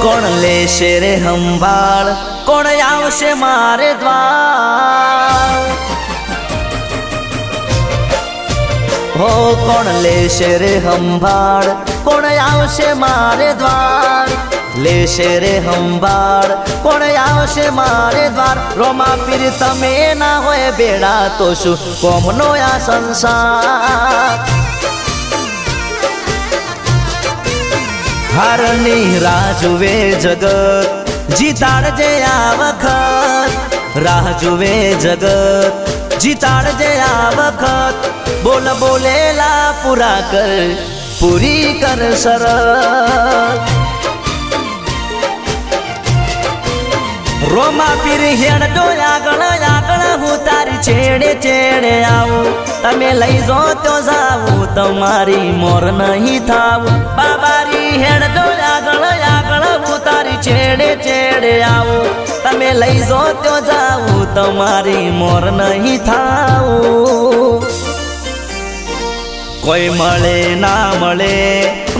કોણ લેશે રે સંભાળ, કોણ આવશે મારે દ્વાર? હો કોણ લેશે રે સંભાળ, કોણ આવશે મારે દ્વાર? લેશે રે સંભાળ, કોણ આવશે મારે દ્વાર? રોમા પીર તમે ના હોય બેડા તો શું કોમનો આ સંસાર? હારની રાહ જુએ જગત, જીતાડજે આ વખત. રાહ જુએ જગત, જીતાડજે આ વખત. બોલ બોલેલા પૂરા કર, પૂરી કર શરત. રોમા પીર હેડજો આગળ આગળ, હું તારી છેડે છેડે આવું. તમે લઈ જો તો જાવું, તમારી મોર નહીં થાવું. બાબારી હેડજો આગળ આગળ, હું તારી છેડે છેડે આવું. તમે લઈ જો તો જાવું, તમારી મોર નહીં થાવું. કોઈ મળે ના મળે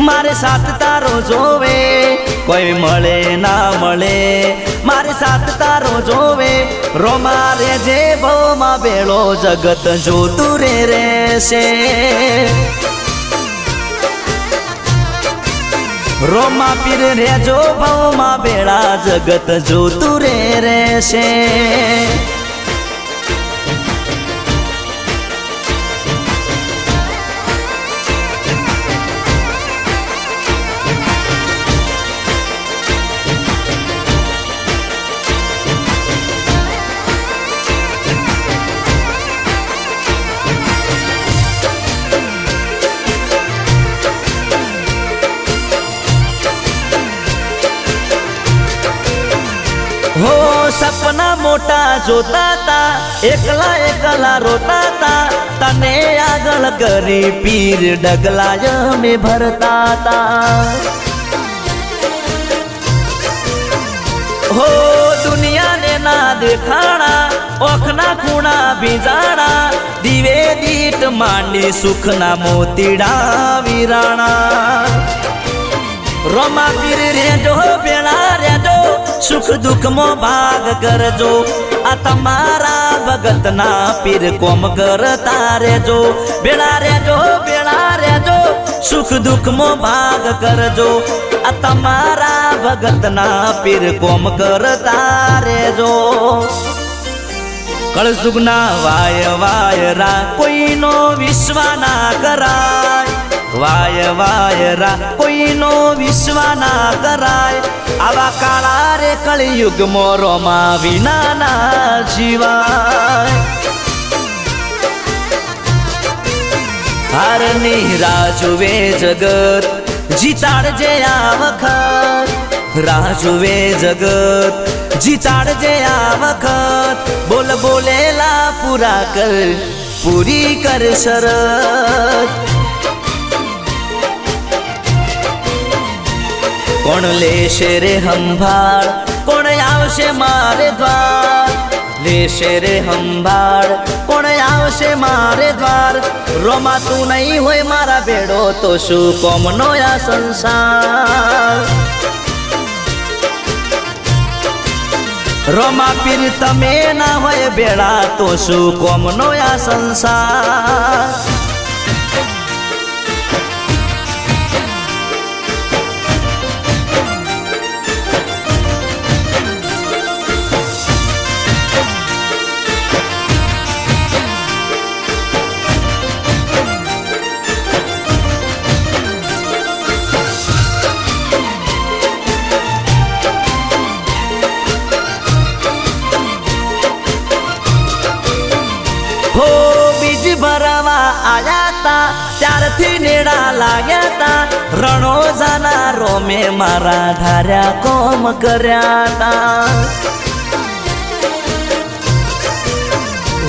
મારે સાથ તારો જોવે, કોઈ મળે ના મળે મારે સાથ તારો જોવે. રોમા રે જે ભવમાં બેળો જગત જોતું રે રહેશે. રોમા પીર રેજો ભવમાં બેળા જગત જોતું રે રહેશે. હો સપના મોટા જોતા તા, એકલા એકલા રોતા તા. તને આગળ કરી પીર ડગલા અમે ભરતા તા. હો દુનિયાને ના દેખાણા, ઓખના ખૂણા ભીજાણા. દીવે દીટ માંડી સુખના મોતીડા વિરાણા. રોમા પીર રેજો બેડા રેજો, સુખ દુઃખમાં ભાગ કરજો. આ તમારા ભગતના પીર કોમ કરતા રેજો. બેડા રેજો, સુખ દુઃખમાં ભાગ કરજો. આ તમારા ભગતના પીર કોમ કરતા રેજો. કળસુગના વાય વાયરા કોઈનો વિશ્વા ના કરાય. વાય વાયરા કોઈનો વિશ્વા ના કરાય. આવા કાળા રે કળિયુગમાં રોમા વિના ના જીવાય. હારની રાહ જુએ જગત, જીતાડજે આ વખત. રાહ જુએ જગત, જીતાડજે આ વખત. બોલ બોલેલા પૂરા કર, પૂરી કર શરત. કોણ લેશે રે સંભાળ, કોણ આવશે મારે દ્વાર? લેશે રે સંભાળ, કોણ આવશે મારે દ્વાર? રોમા તું નહીં હોય મારા બેડો તો શું કોમનો આ સંસાર? રોમા પીર તમે ના હોય બેડા તો શું કોમનો આ સંસાર? હો બીજ ભરવા આયા તા, ત્યારથી નેડા લાગ્યા તા. રણોજાના રોમે મારા ધાર્યા કોમ કર્યા તા.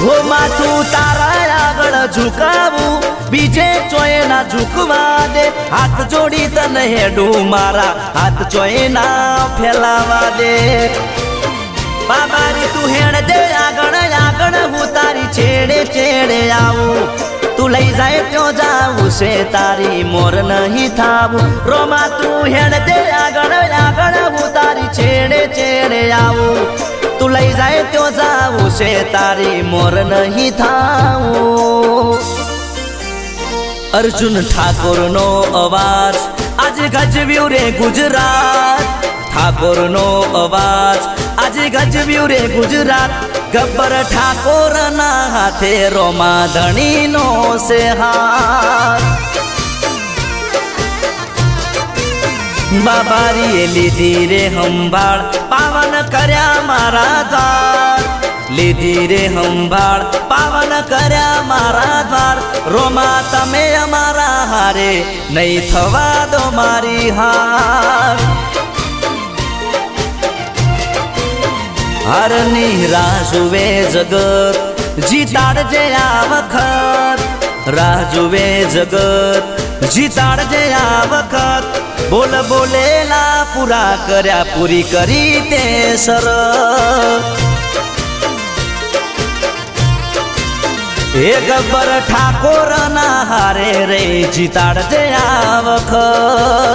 હો માથું તારા આગળ ઝુકાવું, બીજે ચોય ના ઝુકવા દે. હાથ જોડી તને હેડું મારા, હાથ ચોય ના ફેલાવા દે. બાબારી તું હેડ દે આગળ આગળ, હું તારી છેડે છેડે આવું. તું તું લઈ જાય ત્યો જાવું છે તારી મોર નહીં થાવું રોમા તું હેડ દે આગળ આગળ હું તારી છેડે છેડે આવું તું લઈ જાય ત્યો જાવું છે તારી મોર નહીં થાવું અર્જુન ઠાકોરનો અવાજ આજે ગજવ્યું રે ગુજરાત ઠાકોરનો અવાજ આજે ગજવ્યું રે ગુજરાત ગબ્બર ઠાકોરના હાથે રોમા ધણીનો છે હાથ બાબારીએ લીધી રે સંભાળ પાવન કર્યા મારા દ્વાર લીધી રે સંભાળ પાવન કર્યા મારા દ્વાર રોમા તમે અમારા હારે નહીં થવા દો મારી હાર હરની રાહ જુએ જગત જીતાડજે આ વખત રાહ જુએ જગત જીતાડજે આ વખત બોલ બોલેલા પૂરા કર્યા પૂરી કરી તે શરત એ ગબ્બર ઠાકોરના હારે રે જીતાડજે આ વખત